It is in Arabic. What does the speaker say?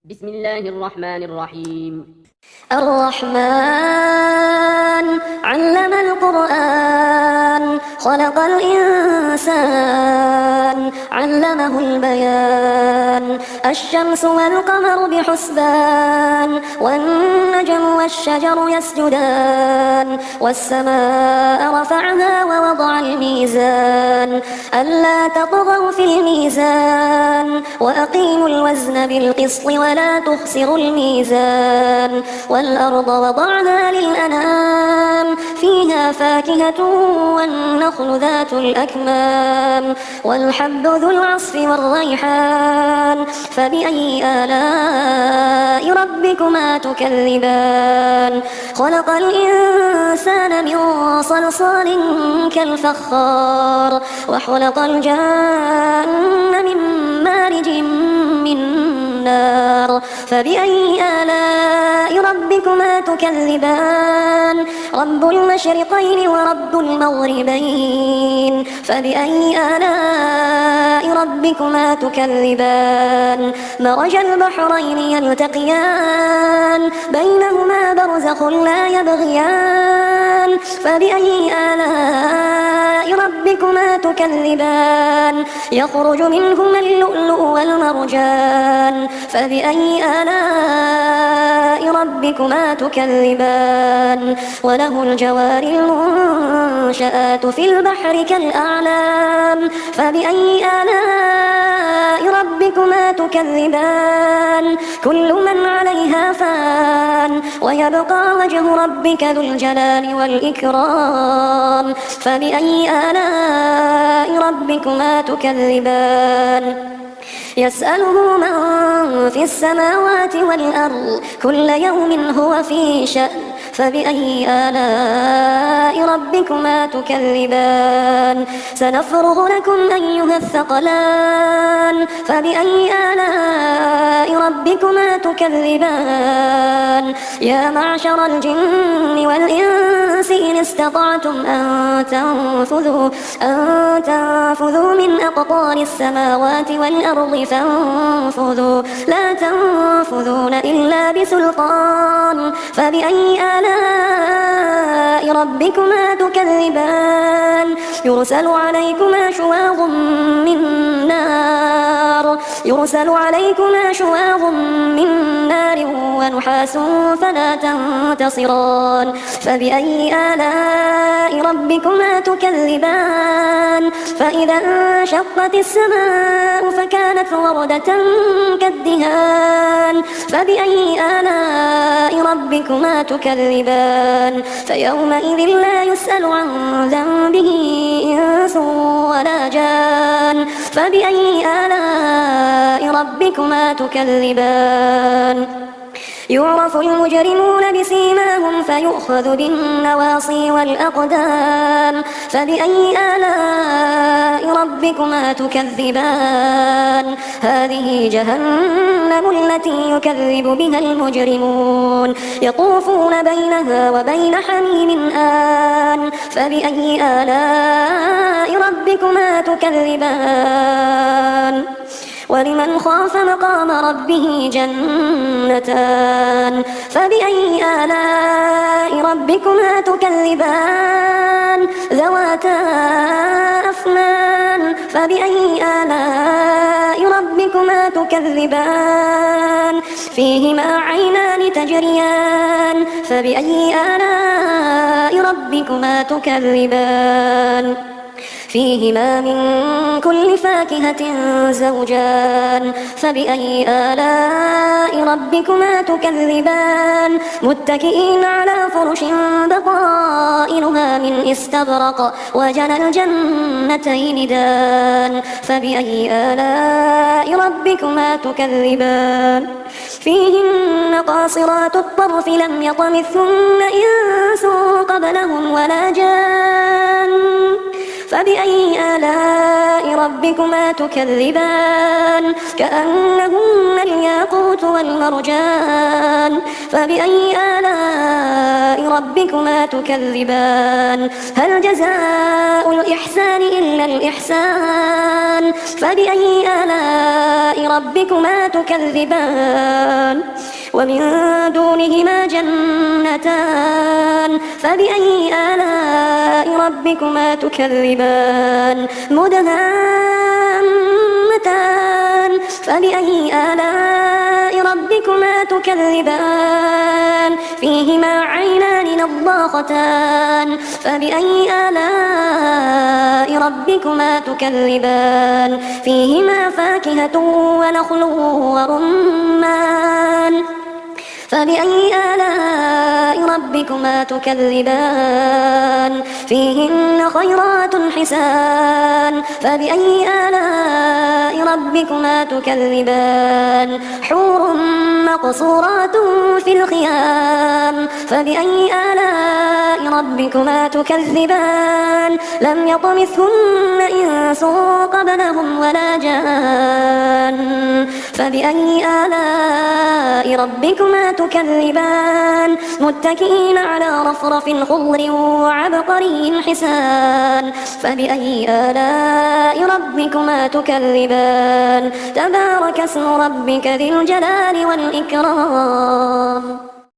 بسم الله الرحمن الرحيم. الرحمن علم القرآن خلق الإنسان علمه البيان الشمس والقمر بحسبان والنجم والشجر يسجدان والسماء رفعها ووضع الميزان ألا تطغوا في الميزان وأقيموا الوزن بالقسط ولا تخسروا الميزان والأرض وضعها للأنام فيها فاكهة والنخل ذات الأكمام والحب ذو العصف والريحان فبأي آلاء ربكما تكذبان خلق الإنسان من صلصال كالفخار وخلق الجان من مارج من نار فبأي آلاء ربكما تكذبان رب المشرقين ورب المغربين فبأي آلاء ربكما تكذبان مرج البحرين يلتقيان بينهما برزخ لا يبغيان فبأي آلاء ربكما تكذبان يخرج منهما اللؤلؤ والمرجان فبأي آلاء ربكما تكذبان وله الجوار المنشآت في البحر كالأعلام فبأي آلاء ربكما تكذبان كل من عليها فان ويبقى وجه ربك ذو الجلال والإكرام فبأي آلاء ربكما تكذبان يسأله من في السماوات والأرض كل يوم هو في شأن فبأي آلاء ربكما تكذبان سنفرغ لكم أيها الثقلان فبأي آلاء ربكما تكذبان يا معشر الجن والإنس إن استطعتم أن تنفذوا من أقطار السماوات والأرض فانفذوا لا تنفذون إلا بسلطان فبأي آلاء ربكما تكذبان يرسل عليكما شواظ من نار ونحاس فلا تنتصران فبأي آلاء ربكما تكذبان فإذا انشقت السماء فكانت وردة كالدهان فبأي آلاء ربكما تكذبان فيومئذ لا يسأل عن ذنبه إنس ولا جان فبأي آلاء ربكما تكذبان يعرف المجرمون بسيماهم فيؤخذ بالنواصي والأقدام فبأي آلاء ربكما تكذبان هذه جهنم التي يكذب بها المجرمون يطوفون بينها وبين حميم آن فبأي آلاء ربكما تكذبان ولمن خاف مقام ربه جنتان فبأي آلاء ربكما تكذبان ذواتا أفنان فبأي آلاء ربكما تكذبان فيهما عينان تجريان فبأي آلاء ربكما تكذبان فيهما من كل فاكهة زوجان فبأي آلاء ربكما تكذبان متكئين على فرش بطائنها من استبرق وجنى الجنتين دان فبأي آلاء ربكما تكذبان فيهن قاصرات الطرف لم يطمثهن إنس قبلهم ولا جان فبأي آلاء ربكما تكذبان كأنهن الياقوت والمرجان فبأي آلاء ربكما تكذبان هل جزاء الإحسان إلا الإحسان فبأي آلاء ربكما تكذبان ومن دونهما جنتان فبأي آلاء ربكما تكذبان مدهامتان فبأي آلاء ربكما تكذبان فيهما عينان نضاختان فبأي آلاء ربكما تكذبان فيهما فاكهة ونخل ورمان فبأي آلاء ربكما تكذبان فيهن خيرات حسان فبأي آلاء ربكما تكذبان حور مقصورات في الخيام فبأي آلاء ربكما تكذبان لم يطمثهن إنس قبلهم ولا جان فبأي آلاء ربكما تكذبان متكئين على رفرف خضر وعبقري حسان فبأي آلاء ربكما تكذبان تبارك اسم ربك ذي الجلال والإكرام